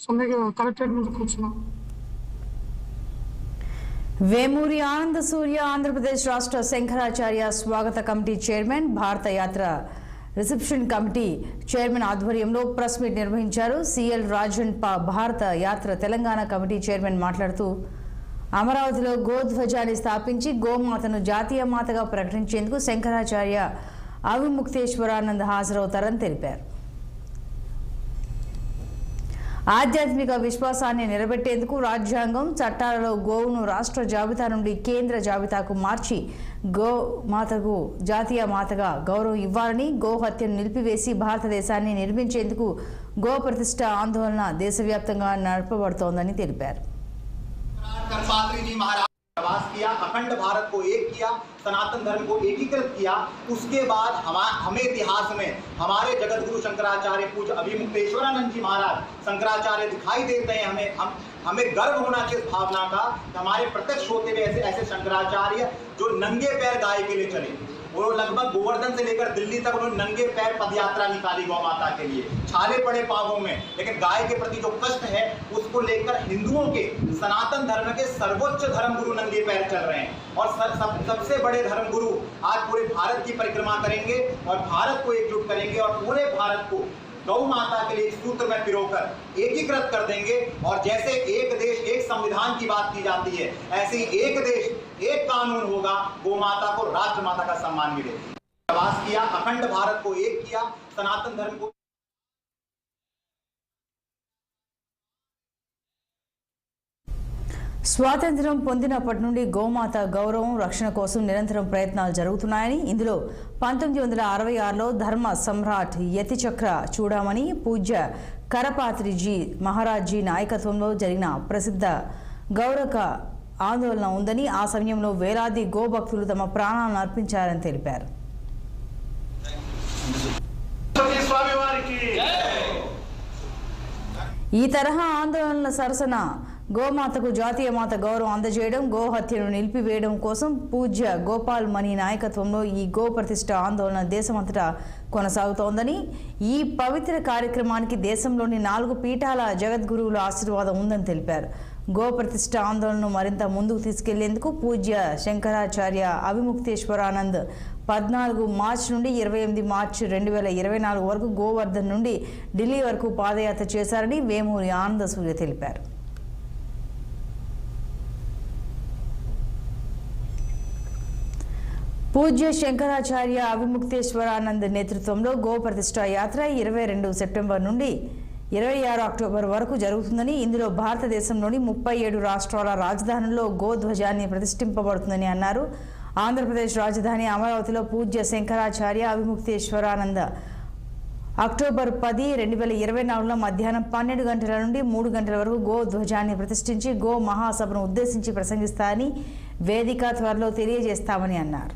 So మీకు collectorate మీద కూర్చున్నాం. వేమూరి ఆనంద సూర్య ఆంధ్రప్రదేశ్ రాష్ట్ర శంకరాచార్య స్వాగత కమిటీ చైర్మన్, భారత యాత్ర రిసెప్షన్ కమిటీ చైర్మన్ ఆధ్వర్యంలో ప్రెస్ మీట్ నిర్వహించారు. సిఎల్ రాజన్ భారత యాత్ర తెలంగాణ కమిటీ చైర్మన్ మాట్లాడుతూ అమరావతిలో గోధ్వజాన్ని స్థాపించి గోమాతను జాతీయ మాతగా ప్రకటించేందుకు శంకరాచార్య అవిముక్తేశ్వరానంద్ హాజరవుతారని తెలిపారు. ఆధ్యాత్మిక విశ్వాసాన్ని నిలబెట్టేందుకు రాజ్యాంగం చట్టాలలో గోవును రాష్ట్ర జాబితా నుండి కేంద్ర జాబితాకు మార్చి గోమాతకు జాతీయ మాతగా గౌరవం ఇవ్వాలని, గోహత్యను నిలిపివేసి భారతదేశాన్ని నిర్మించేందుకు గో ప్రతిష్ఠ ఆందోళన దేశవ్యాప్తంగా నడపబడుతోందని తెలిపారు. प्रवास किया, अखंड भारत को एक किया, सनातन धर्म को एकीकृत किया। उसके बाद हमें इतिहास में हमारे जगत गुरु शंकराचार्य पूज्य अभिमुक्तेश्वरानंद जी महाराज शंकराचार्य दिखाई देते हैं। हमें गर्व होना चाहिए भावना का। हमारे प्रत्यक्ष होते हुए ऐसे शंकराचार्य जो नंगे पैर गाय के लिए चले, वो लगभग गोवर्धन से लेकर दिल्ली तक उन्होंने नंगे पैर पदयात्रा निकाली गौ माता के लिए, छाले पड़े पांवों में, लेकिन गाय के प्रति जो कष्ट है उसको लेकर हिंदुओं के सनातन धर्म के सर्वोच्च धर्म गुरु नंगे पैर चल रहे हैं। और सबसे बड़े धर्म गुरु आज पूरे भारत की परिक्रमा करेंगे और भारत को एकजुट करेंगे और पूरे भारत को गौ माता के लिए एक सूत्र में पिरोकर एकीकृत कर देंगे। और जैसे एक देश एक संविधान की बात की जाती है, ऐसे ही एक देश एक कानून होगा, गौ माता को राष्ट्र माता का सम्मान मिले। प्रवास किया, अखंड भारत को एक किया, सनातन धर्म को స్వాతంత్ర్యం పొందినప్పటి నుండి గోమాత గౌరవం రక్షణ కోసం నిరంతరం ప్రయత్నాలు జరుగుతున్నాయని, ఇందులో 1966లో ధర్మ సమ్రాట్ యతిచక్ర చూడమని పూజ్య కరపాత్రిజీ మహారాజ్జీ నాయకత్వంలో జరిగిన ప్రసిద్ధ గౌరక ఆందోళన ఉందని, ఆ సమయంలో వేలాది గోభక్తులు తమ ప్రాణాలను అర్పించారని తెలిపారు. ఈ తరహా ఆందోళనల సరసన గోమాతకు జాతీయ మాత గౌరవం అందజేయడం, గోహత్యను నిలిపివేయడం కోసం పూజ్య గోపాల్ మణి నాయకత్వంలో ఈ గో ప్రతిష్ఠ ఆందోళన దేశమంతటా కొనసాగుతోందని, ఈ పవిత్ర కార్యక్రమానికి దేశంలోని 4 పీఠాల జగద్గురువుల ఆశీర్వాదం ఉందని తెలిపారు. గో ప్రతిష్ఠ ఆందోళనను మరింత ముందుకు తీసుకెళ్లేందుకు పూజ్య శంకరాచార్య అవిముక్తేశ్వరానంద్ 14 మార్చి నుండి 28 మార్చి 2024 వరకు గోవర్ధన్ నుండి ఢిల్లీ వరకు పాదయాత్ర చేశారని వేమూరి ఆనంద సూర్య తెలిపారు. పూజ్య శంకరాచార్య అవిముక్తేశ్వరానంద్ నేతృత్వంలో గో ప్రతిష్ఠ యాత్ర 22 సెప్టెంబర్ నుండి 26 అక్టోబర్ వరకు జరుగుతుందని, ఇందులో భారతదేశంలోని 37 రాష్ట్రాల రాజధానుల్లో గో ధ్వజాన్ని ప్రతిష్ఠింపబడుతుందని అన్నారు. ఆంధ్రప్రదేశ్ రాజధాని అమరావతిలో పూజ్య శంకరాచార్య అవిముక్తేశ్వరానంద అక్టోబర్ 10, 2024లో మధ్యాహ్నం 12 గంటల నుండి 3 గంటల వరకు గో ధ్వజాన్ని ప్రతిష్ఠించి గో మహాసభను ఉద్దేశించి ప్రసంగిస్తారని వేదిక త్వరలో తెలియజేస్తామని అన్నారు.